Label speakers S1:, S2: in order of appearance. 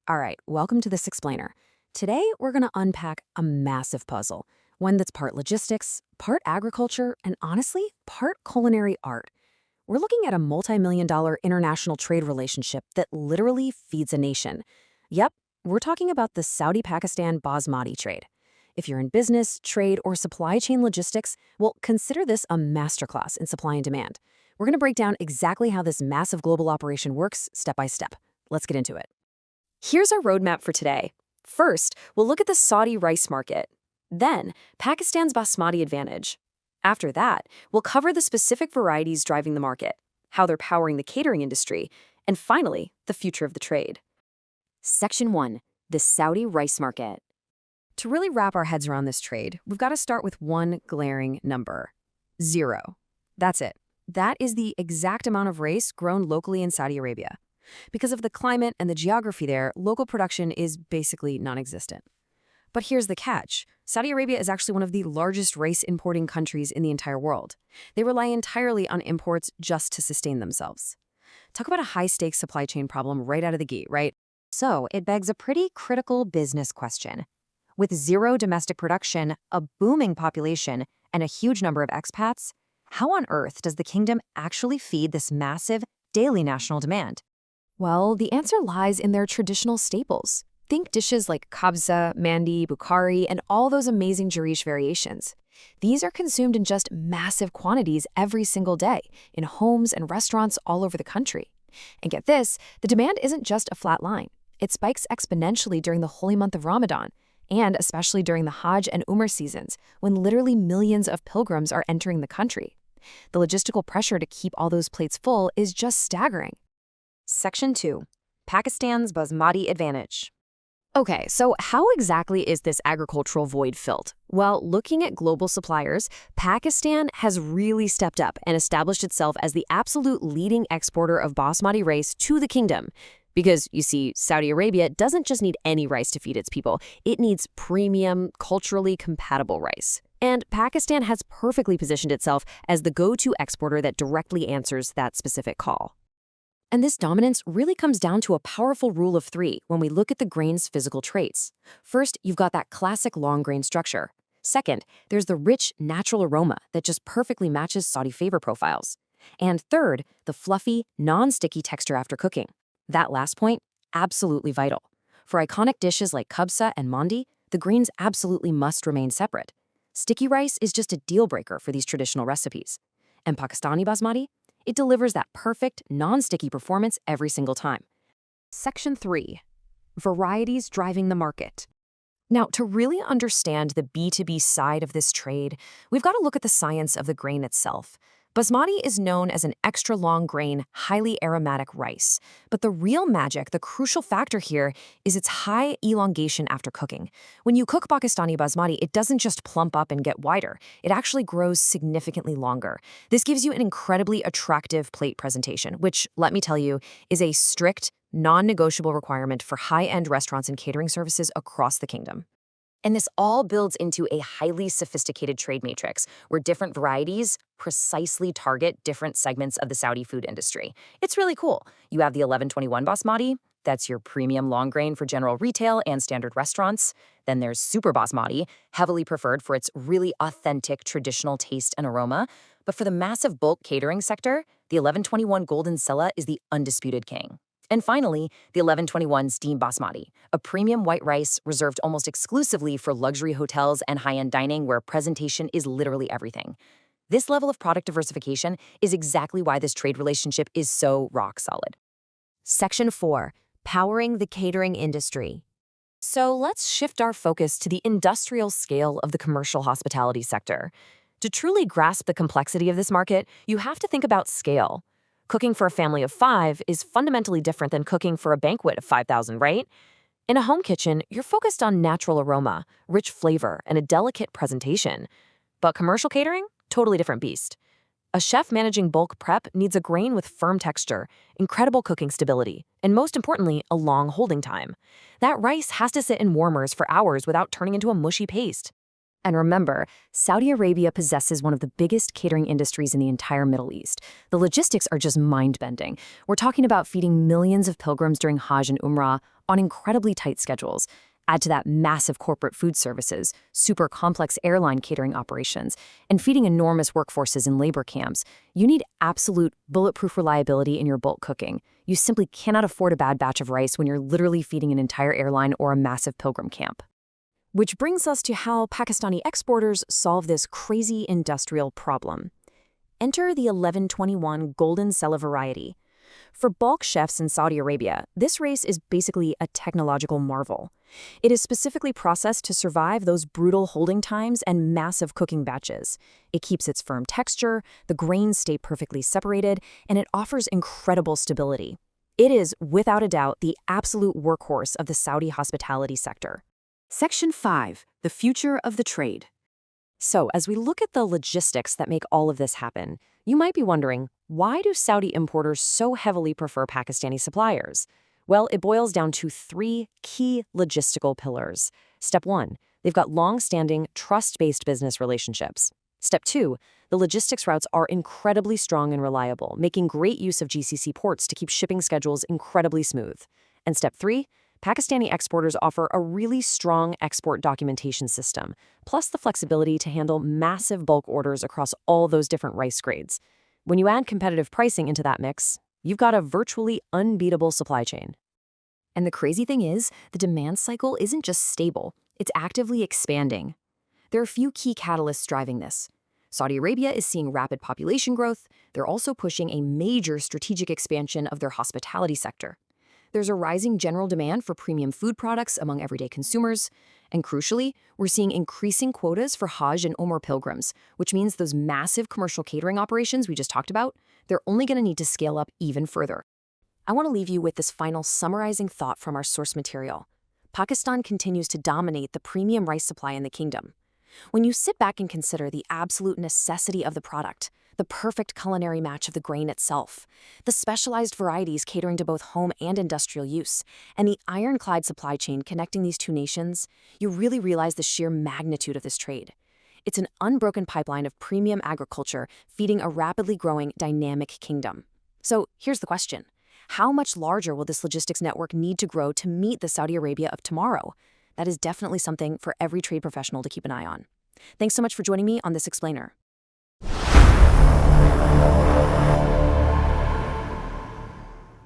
S1: All right, welcome to This Explainer. Today, we're going to unpack a massive puzzle, one that's part logistics, part agriculture, and honestly, part culinary art. We're looking at a multi-million-dollar international trade relationship that literally feeds a nation. Yep, we're talking about the Saudi-Pakistan Basmati trade. If you're in business, trade, or supply chain logistics, well, consider this a masterclass in supply and demand. We're going to break down exactly how this massive global operation works step by step. Let's get into it. Here's our roadmap for today. First, we'll look at the Saudi rice market. Then, Pakistan's Basmati advantage. After that, we'll cover the specific varieties driving the market, how they're powering the catering industry, and finally, the future of the trade. Section 1. The Saudi rice market. To really wrap our heads around this trade, we've got to start with one glaring number. 0. That's it. That is the exact amount of rice grown locally in Saudi Arabia. Because of the climate and the geography there, local production is basically non-existent. But here's the catch. Saudi Arabia is actually one of the largest rice importing countries in the entire world. They rely entirely on imports just to sustain themselves. Talk about a high-stakes supply chain problem right out of the gate, right? So it begs a pretty critical business question. With zero domestic production, a booming population, and a huge number of expats, how on earth does the kingdom actually feed this massive daily national demand? Well, the answer lies in their traditional staples. Think dishes like kabsa, mandi, bukhari, and all those amazing jarish variations. These are consumed in just massive quantities every single day, in homes and restaurants all over the country. And get this, the demand isn't just a flat line. It spikes exponentially during the holy month of Ramadan, and especially during the Hajj and Umrah seasons, when literally millions of pilgrims are entering the country. The logistical pressure to keep all those plates full is just staggering. Section 2. Pakistan's Basmati advantage. Okay, so how exactly is this agricultural void filled? Well, looking at global suppliers, Pakistan has really stepped up and established itself as the absolute leading exporter of basmati rice to the kingdom. Because, you see, Saudi Arabia doesn't just need any rice to feed its people, it needs premium, culturally compatible rice. And Pakistan has perfectly positioned itself as the go-to exporter that directly answers that specific call. And this dominance really comes down to a powerful rule of 3 when we look at the grain's physical traits. First, you've got that classic long grain structure. Second, there's the rich, natural aroma that just perfectly matches Saudi flavor profiles. And third, the fluffy, non-sticky texture after cooking. That last point, absolutely vital. For iconic dishes like kabsa and mandi, the grains absolutely must remain separate. Sticky rice is just a deal breaker for these traditional recipes. And Pakistani Basmati? It delivers that perfect, non-sticky performance every single time. Section 3. Varieties driving the market. Now, to really understand the B2B side of this trade, we've got to look at the science of the grain itself. Basmati is known as an extra-long grain, highly aromatic rice. But the real magic, the crucial factor here, is its high elongation after cooking. When you cook Pakistani Basmati, it doesn't just plump up and get wider. It actually grows significantly longer. This gives you an incredibly attractive plate presentation, which, let me tell you, is a strict, non-negotiable requirement for high-end restaurants and catering services across the kingdom. And this all builds into a highly sophisticated trade matrix where different varieties precisely target different segments of the Saudi food industry. It's really cool. You have the 1121 Basmati. That's your premium long grain for general retail and standard restaurants. Then there's Super Basmati, heavily preferred for its really authentic traditional taste and aroma. But for the massive bulk catering sector, the 1121 Golden Sella is the undisputed king. And finally, the 1121 Steam Basmati, a premium white rice reserved almost exclusively for luxury hotels and high-end dining where presentation is literally everything. This level of product diversification is exactly why this trade relationship is so rock solid. Section 4. Powering the catering industry. So let's shift our focus to the industrial scale of the commercial hospitality sector. To truly grasp the complexity of this market, you have to think about scale. Cooking for a family of 5 is fundamentally different than cooking for a banquet of 5,000, right? In a home kitchen, you're focused on natural aroma, rich flavor, and a delicate presentation. But commercial catering? Totally different beast. A chef managing bulk prep needs a grain with firm texture, incredible cooking stability, and most importantly, a long holding time. That rice has to sit in warmers for hours without turning into a mushy paste. And remember, Saudi Arabia possesses one of the biggest catering industries in the entire Middle East. The logistics are just mind-bending. We're talking about feeding millions of pilgrims during Hajj and Umrah, on incredibly tight schedules. Add to that massive corporate food services, super complex airline catering operations, and feeding enormous workforces in labor camps. You need absolute bulletproof reliability in your bulk cooking. You simply cannot afford a bad batch of rice when you're literally feeding an entire airline or a massive pilgrim camp. Which brings us to how Pakistani exporters solve this crazy industrial problem. Enter the 1121 Golden Sella variety. For bulk chefs in Saudi Arabia, this rice is basically a technological marvel. It is specifically processed to survive those brutal holding times and massive cooking batches. It keeps its firm texture, the grains stay perfectly separated, and it offers incredible stability. It is, without a doubt, the absolute workhorse of the Saudi hospitality sector. Section 5. The future of the trade. So, as we look at the logistics that make all of this happen, you might be wondering, why do Saudi importers so heavily prefer Pakistani suppliers? Well, it boils down to 3 key logistical pillars. Step 1, they've got long-standing, trust-based business relationships. Step 2, the logistics routes are incredibly strong and reliable, making great use of GCC ports to keep shipping schedules incredibly smooth. And Step 3, Pakistani exporters offer a really strong export documentation system, plus the flexibility to handle massive bulk orders across all those different rice grades. When you add competitive pricing into that mix, you've got a virtually unbeatable supply chain. And the crazy thing is, the demand cycle isn't just stable, it's actively expanding. There are a few key catalysts driving this. Saudi Arabia is seeing rapid population growth. They're also pushing a major strategic expansion of their hospitality sector. There's a rising general demand for premium food products among everyday consumers. And crucially, we're seeing increasing quotas for Hajj and Umrah pilgrims, which means those massive commercial catering operations we just talked about, they're only going to need to scale up even further. I want to leave you with this final summarizing thought from our source material. Pakistan continues to dominate the premium rice supply in the kingdom. When you sit back and consider the absolute necessity of the product, the perfect culinary match of the grain itself, the specialized varieties catering to both home and industrial use, and the ironclad supply chain connecting these two nations, you really realize the sheer magnitude of this trade. It's an unbroken pipeline of premium agriculture feeding a rapidly growing, dynamic kingdom. So here's the question. How much larger will this logistics network need to grow to meet the Saudi Arabia of tomorrow? That is definitely something for every trade professional to keep an eye on. Thanks so much for joining me on this explainer.